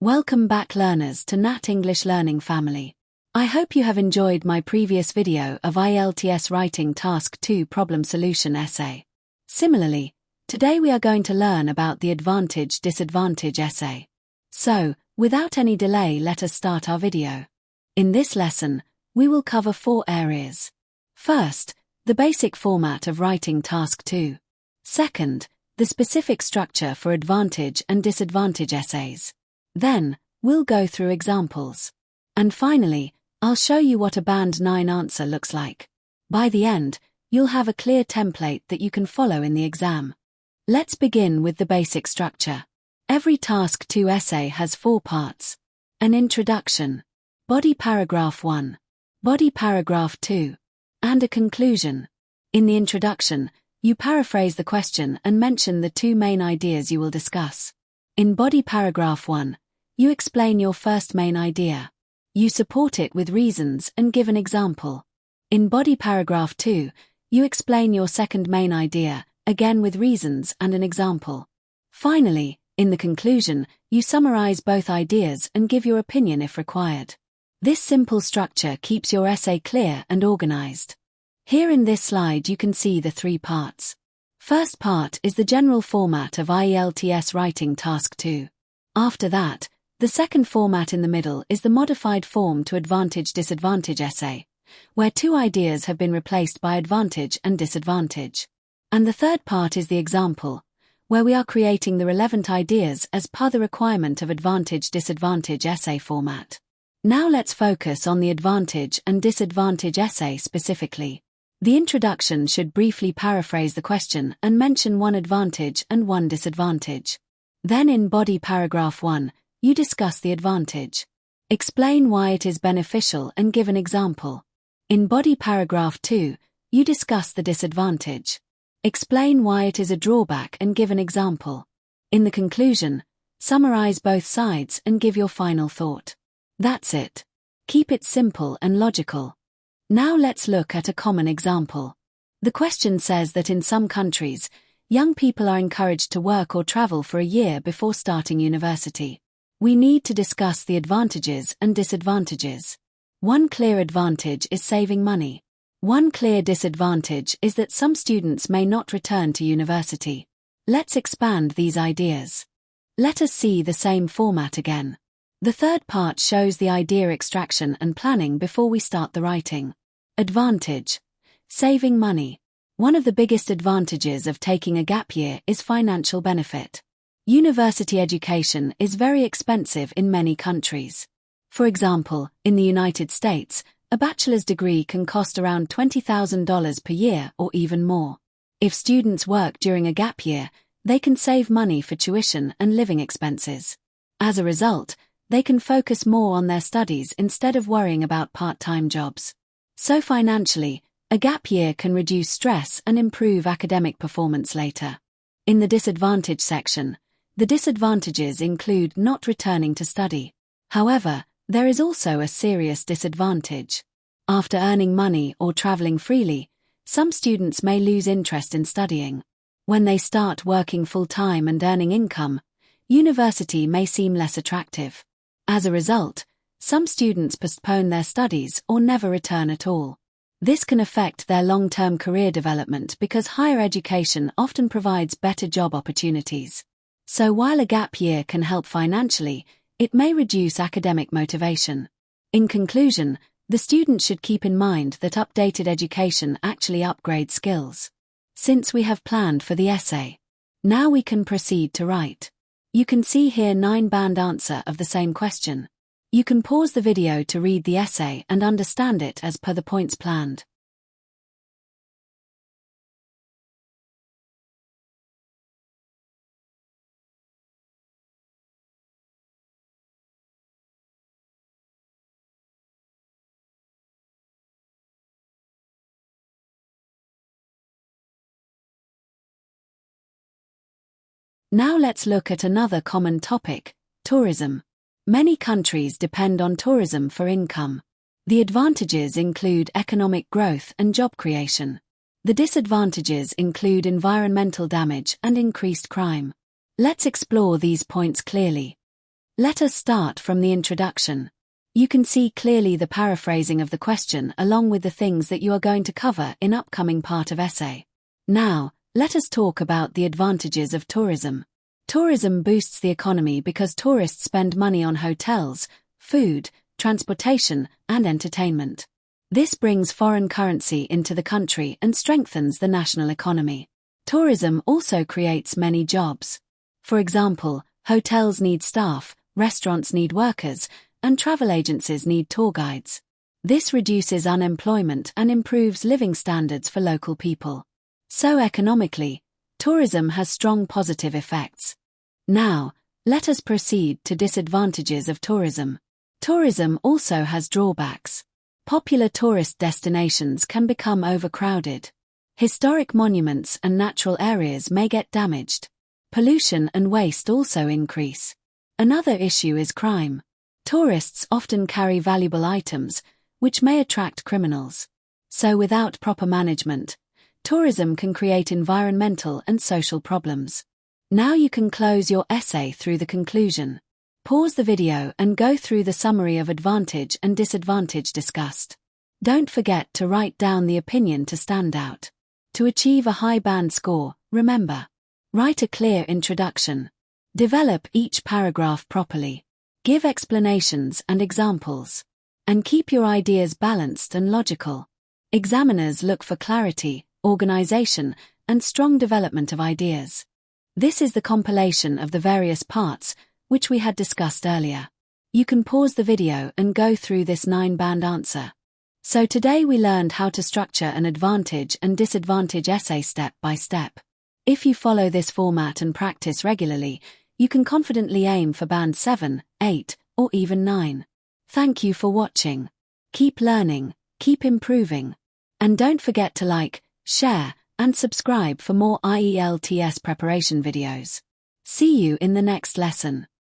Welcome back learners to Nat English Learning family. I hope you have enjoyed my previous video of IELTS Writing Task 2 Problem Solution Essay. Similarly, today we are going to learn about the Advantage-Disadvantage essay. So, without any delay, let us start our video. In this lesson, we will cover 4 areas. First, the basic format of writing Task 2. Second, the specific structure for advantage and disadvantage essays. Then, we'll go through examples. And finally, I'll show you what a Band 9 answer looks like. By the end, you'll have a clear template that you can follow in the exam. Let's begin with the basic structure. Every Task 2 essay has 4 parts. An introduction, body paragraph 1, body paragraph 2, and a conclusion. In the introduction, you paraphrase the question and mention the 2 main ideas you will discuss. In body paragraph 1, you explain your first main idea. You support it with reasons and give an example. In body paragraph 2, you explain your second main idea, again with reasons and an example. Finally, in the conclusion, you summarize both ideas and give your opinion if required. This simple structure keeps your essay clear and organized. Here in this slide you can see the 3 parts. First part is the general format of IELTS Writing Task 2. After that, the second format in the middle is the modified form to Advantage-Disadvantage essay, where 2 ideas have been replaced by advantage and disadvantage. And the third part is the example, where we are creating the relevant ideas as per the requirement of Advantage-Disadvantage essay format. Now let's focus on the advantage and disadvantage essay specifically. The introduction should briefly paraphrase the question and mention 1 advantage and 1 disadvantage. Then in body paragraph 1, you discuss the advantage. Explain why it is beneficial and give an example. In body paragraph 2, you discuss the disadvantage. Explain why it is a drawback and give an example. In the conclusion, summarize both sides and give your final thought. That's it. Keep it simple and logical. Now let's look at a common example. The question says that in some countries, young people are encouraged to work or travel for a year before starting university. We need to discuss the advantages and disadvantages. 1 clear advantage is saving money. 1 clear disadvantage is that some students may not return to university. Let's expand these ideas. Let us see the same format again. The third part shows the idea extraction and planning before we start the writing. Advantage. Saving money. One of the biggest advantages of taking a gap year is financial benefit. University education is very expensive in many countries. For example, in the United States, a bachelor's degree can cost around $20,000 per year or even more. If students work during a gap year, they can save money for tuition and living expenses. As a result, they can focus more on their studies instead of worrying about part-time jobs. So financially, a gap year can reduce stress and improve academic performance later. In the disadvantage section, the disadvantages include not returning to study. However, there is also a serious disadvantage. After earning money or traveling freely, some students may lose interest in studying. When they start working full-time and earning income, university may seem less attractive. As a result, some students postpone their studies or never return at all. This can affect their long-term career development because higher education often provides better job opportunities. So while a gap year can help financially, it may reduce academic motivation. In conclusion, the student should keep in mind that updated education actually upgrades skills. Since we have planned for the essay, now we can proceed to write. You can see here 9 band answer of the same question. You can pause the video to read the essay and understand it as per the points planned. Now let's look at another common topic, tourism. Many countries depend on tourism for income. The advantages include economic growth and job creation. The disadvantages include environmental damage and increased crime. Let's explore these points clearly. Let us start from the introduction. You can see clearly the paraphrasing of the question along with the things that you are going to cover in upcoming part of essay. Now, let us talk about the advantages of tourism. Tourism boosts the economy because tourists spend money on hotels, food, transportation, and entertainment. This brings foreign currency into the country and strengthens the national economy. Tourism also creates many jobs. For example, hotels need staff, restaurants need workers, and travel agencies need tour guides. This reduces unemployment and improves living standards for local people. So economically, tourism has strong positive effects. Now, let us proceed to disadvantages of tourism. Tourism also has drawbacks. Popular tourist destinations can become overcrowded. Historic monuments and natural areas may get damaged. Pollution and waste also increase. Another issue is crime. Tourists often carry valuable items, which may attract criminals. So without proper management, tourism can create environmental and social problems. Now you can close your essay through the conclusion. Pause the video and go through the summary of advantage and disadvantage discussed. Don't forget to write down the opinion to stand out. To achieve a high band score, remember, write a clear introduction. Develop each paragraph properly. Give explanations and examples. And keep your ideas balanced and logical. Examiners look for clarity, organization, and strong development of ideas. This is the compilation of the various parts, which we had discussed earlier. You can pause the video and go through this 9-band answer. So today we learned how to structure an advantage and disadvantage essay step by step. If you follow this format and practice regularly, you can confidently aim for band 7, 8, or even 9. Thank you for watching. Keep learning, keep improving. And don't forget to like, share, and subscribe for more IELTS preparation videos. See you in the next lesson.